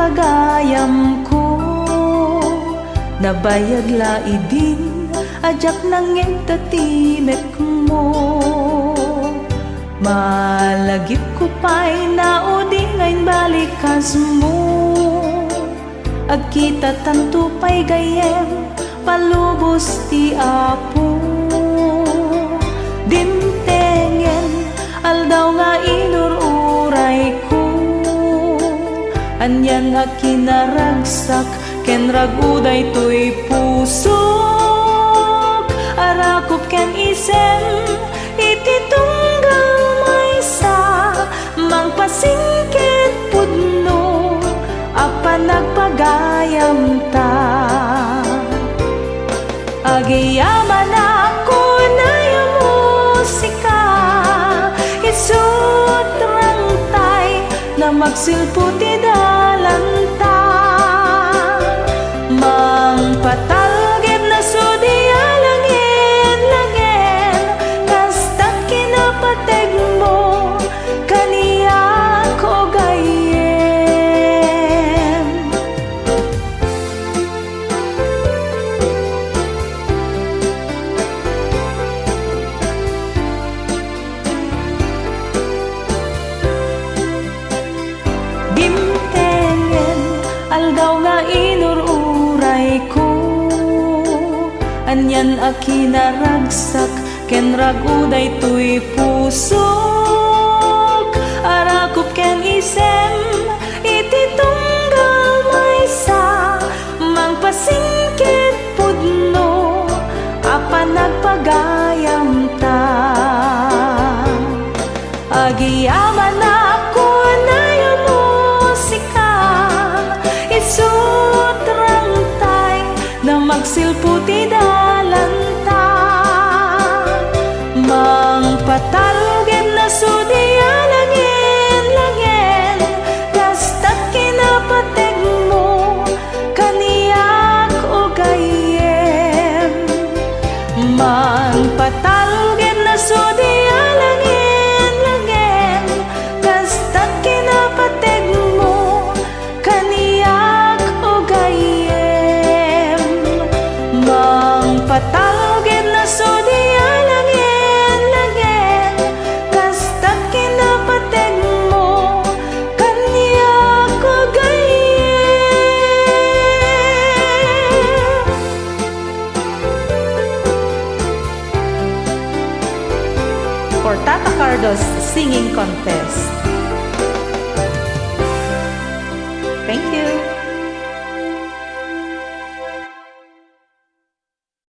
nagpagayam ko, nabayag laidin ajak nangin tatimek mo. Malagip ko pa'y naudingayn balikas mo, agkita tanto pa'y gayem palubos ti Apo. Dimtengen aldaw nga inururay ko, anyan nga kinaragsak ken raguday to'y pusok. Arakop ken isem iti tunggal maysa, mangpasingkit pudno apan nagpagayam ta. Agiyaman ako na yung musika, isutrang tay na magsilputi dalanta. Mangpatalgid na sudya langin, kasta't kinapateg mo kaniya ko gayem. Dimtengen aldaw nga inururay ko, anyan a kinaragsak ken raguday to'y pusok. Arakop ken isem iti tunggal maysa, mangpasingkit pudno apan nagpagayam ta. Agiyaman ako na yung musika, isutrang tay na magsilputi dalanta. Mangpatalgid na sudya langin, kasta't kinapateg mo kaniyak o gayem. Mangpatalgid na sudya langin, kasta't kinapateg mo kaniyak o gayem. Mangpatalgid na sudya langin, kasta't kinapateg mo kaniyak o gayem. For Tata Cardo's Singing Contest. Thank you.